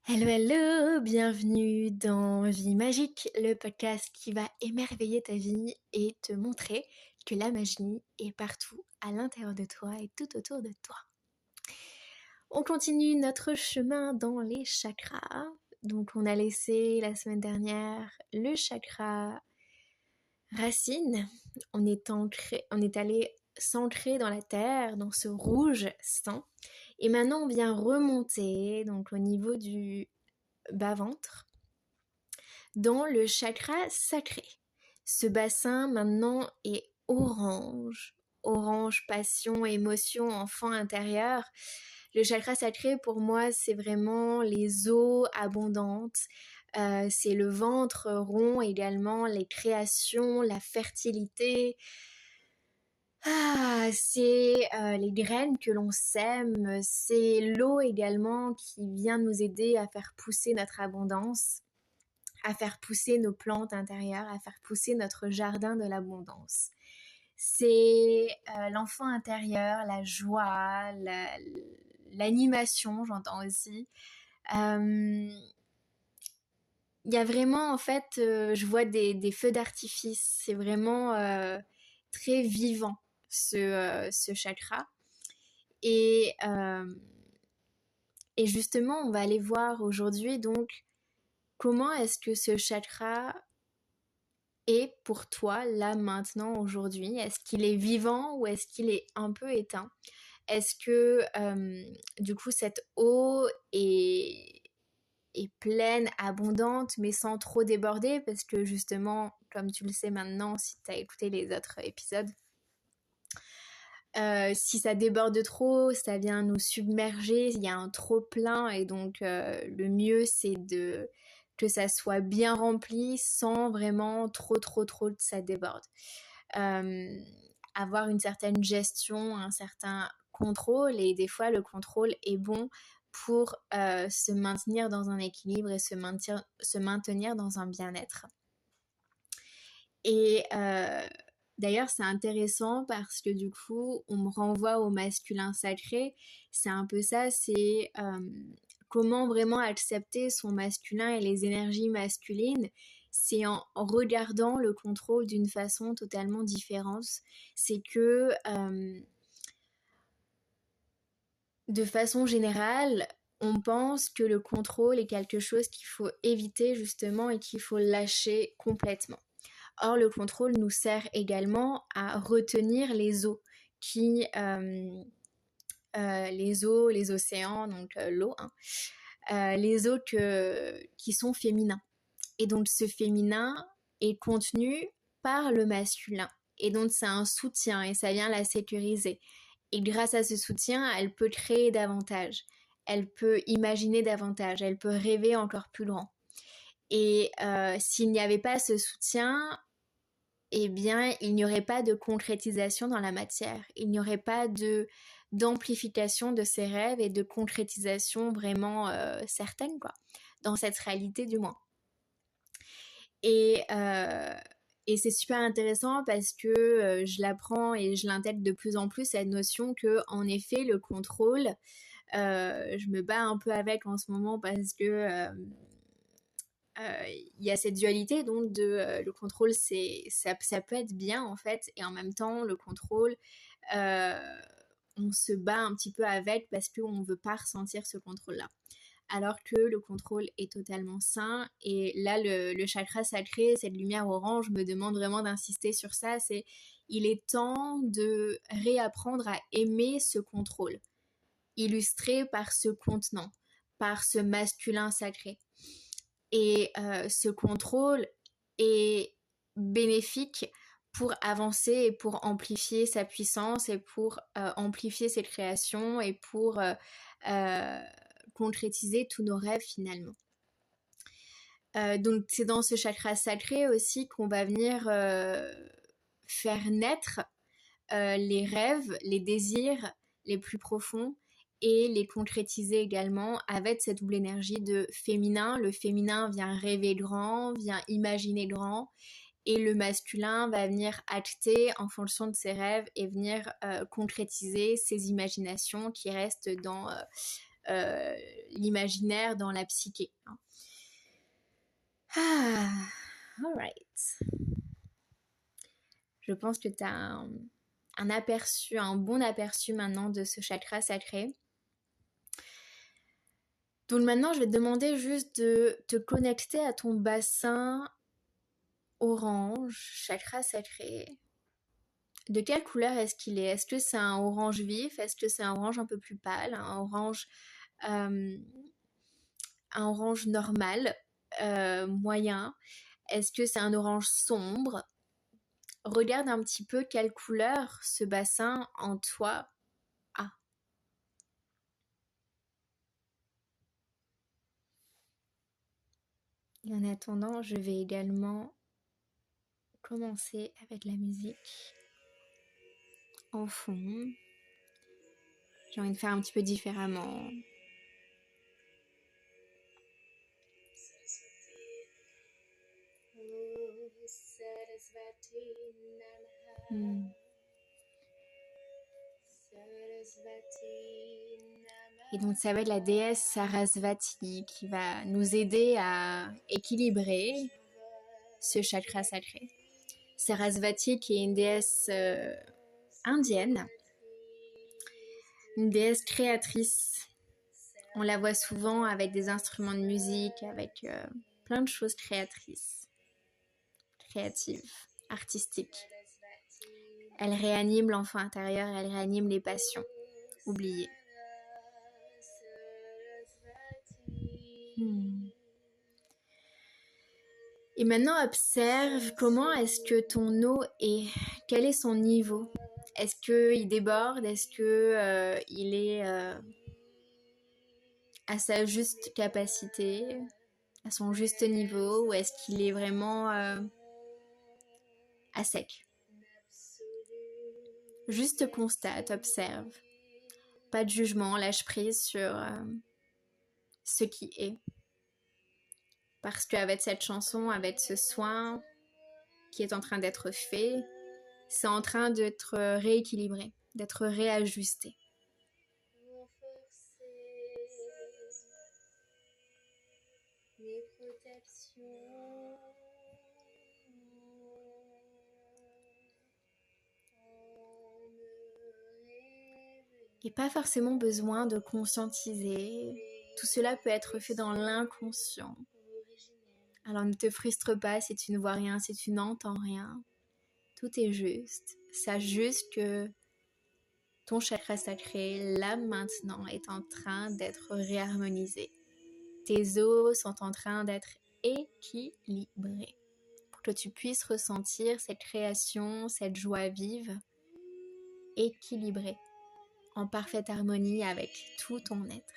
Hello, hello, bienvenue dans Vie Magique, le podcast qui va émerveiller ta vie et te montrer que la magie est partout à l'intérieur de toi et tout autour de toi. On continue notre chemin dans les chakras. Donc on a laissé la semaine dernière le chakra racine. On est allé s'ancrer dans la terre, dans ce rouge sang. Et maintenant on vient remonter donc au niveau du bas-ventre dans le chakra sacré. Ce bassin maintenant est orange. Orange, passion, émotion, enfant intérieur. Le chakra sacré pour moi c'est vraiment les eaux abondantes. C'est le ventre rond également, les créations, la fertilité. C'est les graines que l'on sème, c'est l'eau également qui vient nous aider à faire pousser notre abondance, à faire pousser nos plantes intérieures, à faire pousser notre jardin de l'abondance. C'est l'enfant intérieur, la joie, l'animation, j'entends aussi. Il y a vraiment, en fait, je vois des feux d'artifice. C'est vraiment très vivant, ce chakra. Et justement, on va aller voir aujourd'hui, donc, comment est-ce que ce chakra est pour toi, là, maintenant, aujourd'hui? Est-ce qu'il est vivant ou est-ce qu'il est un peu éteint? Est-ce que, du coup, cette eau est pleine, abondante, mais sans trop déborder? Parce que, justement, comme tu le sais maintenant, si tu as écouté les autres épisodes, si ça déborde trop, ça vient nous submerger, il y a un trop plein, et donc le mieux c'est que ça soit bien rempli sans vraiment trop que ça déborde. Avoir une certaine gestion, un certain contrôle, et des fois le contrôle est bon pour se maintenir dans un équilibre et se maintenir dans un bien-être. Et d'ailleurs, c'est intéressant parce que du coup, on me renvoie au masculin sacré. C'est un peu ça, c'est comment vraiment accepter son masculin et les énergies masculines. C'est en regardant le contrôle d'une façon totalement différente. C'est que, de façon générale, on pense que le contrôle est quelque chose qu'il faut éviter justement et qu'il faut lâcher complètement. Or, le contrôle nous sert également à retenir les eaux les océans, donc l'eau, les eaux qui sont féminins. Et donc, ce féminin est contenu par le masculin. Et donc, c'est un soutien et ça vient la sécuriser. Et grâce à ce soutien, elle peut créer davantage. Elle peut imaginer davantage. Elle peut rêver encore plus grand. Et s'il n'y avait pas ce soutien, eh bien, il n'y aurait pas de concrétisation dans la matière. Il n'y aurait pas d'amplification de ses rêves et de concrétisation vraiment certaine, quoi, dans cette réalité du moins. Et c'est super intéressant parce que je l'apprends et je l'intègre de plus en plus, cette notion que, en effet, le contrôle, je me bats un peu avec en ce moment parce que y a cette dualité donc de le contrôle, ça peut être bien en fait, et en même temps le contrôle, on se bat un petit peu avec parce qu'on ne veut pas ressentir ce contrôle-là. Alors que le contrôle est totalement sain. Et là, le chakra sacré, cette lumière orange, me demande vraiment d'insister sur ça. Il est temps de réapprendre à aimer ce contrôle, illustré par ce contenant, par ce masculin sacré. Et ce contrôle est bénéfique pour avancer et pour amplifier sa puissance et pour amplifier ses créations et pour concrétiser tous nos rêves finalement. Donc c'est dans ce chakra sacré aussi qu'on va venir faire naître les rêves, les désirs les plus profonds, et les concrétiser également avec cette double énergie de féminin. Le féminin vient rêver grand, vient imaginer grand, et le masculin va venir acter en fonction de ses rêves et venir concrétiser ses imaginations qui restent dans l'imaginaire, dans la psyché. Hein. Ah, alright. Je pense que tu as un aperçu, un bon aperçu maintenant de ce chakra sacré. Donc maintenant, je vais te demander juste de te connecter à ton bassin orange, chakra sacré. De quelle couleur est-ce qu'il est? Est-ce que c'est un orange vif? Est-ce que c'est un orange un peu plus pâle? Un orange normal, moyen? Est-ce que c'est un orange sombre? Regarde un petit peu quelle couleur ce bassin en toi a. Et en attendant, je vais également commencer avec la musique en fond. J'ai envie de faire un petit peu différemment. Et donc ça va être la déesse Sarasvati qui va nous aider à équilibrer ce chakra sacré. Sarasvati qui est une déesse indienne, une déesse créatrice. On la voit souvent avec des instruments de musique, avec plein de choses créatrices, créatives, artistiques. Elle réanime l'enfant intérieur, elle réanime les passions oubliées. Et maintenant, observe comment est-ce que ton eau est. Quel est son niveau? Est-ce qu'il déborde? Est-ce qu'il est à sa juste capacité, à son juste niveau? Ou est-ce qu'il est vraiment à sec? Juste constate, observe. Pas de jugement, lâche prise sur ce qui est. Parce qu'avec cette chanson, avec ce soin qui est en train d'être fait, c'est en train d'être rééquilibré, d'être réajusté. Et pas forcément besoin de conscientiser. Tout cela peut être fait dans l'inconscient. Alors ne te frustre pas si tu ne vois rien, si tu n'entends rien. Tout est juste. Sache juste que ton chakra sacré, là maintenant, est en train d'être réharmonisé. Tes os sont en train d'être équilibrés. Pour que tu puisses ressentir cette création, cette joie vive, équilibrée, en parfaite harmonie avec tout ton être.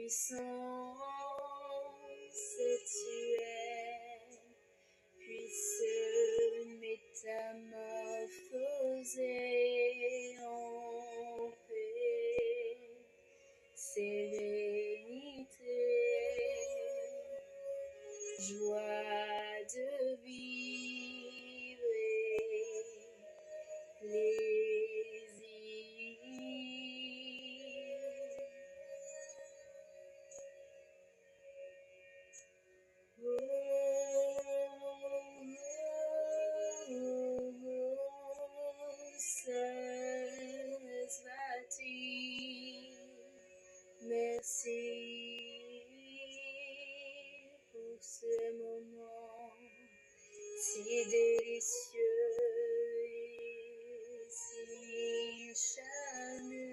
puissance tu es, puisse métamorphoser en paix, sérénité, joie de vivre et plaisir. Sarasvati, merci pour ce moment si délicieux et si charnel.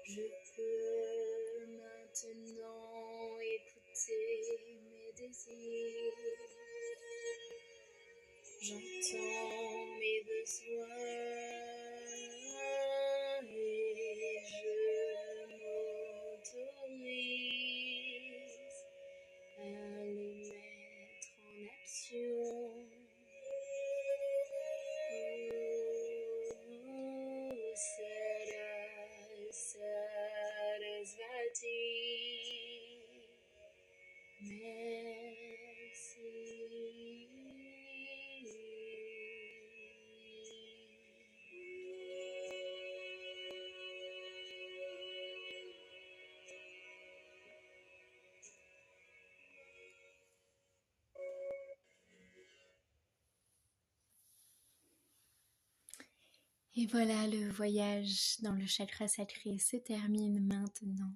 Je peux maintenant écouter mes désirs. J'entends mes besoins et je m'autorise à les mettre en action. Sarasvati, merci. Et voilà, le voyage dans le chakra sacré se termine maintenant.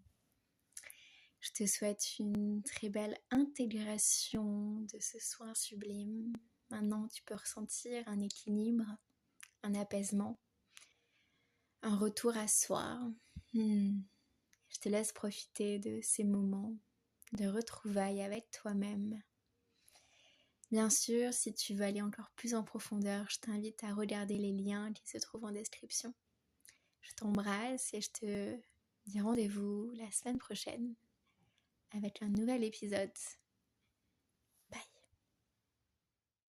Je te souhaite une très belle intégration de ce soin sublime. Maintenant, tu peux ressentir un équilibre, un apaisement, un retour à soi. Je te laisse profiter de ces moments de retrouvailles avec toi-même. Bien sûr, si tu veux aller encore plus en profondeur, je t'invite à regarder les liens qui se trouvent en description. Je t'embrasse et je te dis rendez-vous la semaine prochaine avec un nouvel épisode.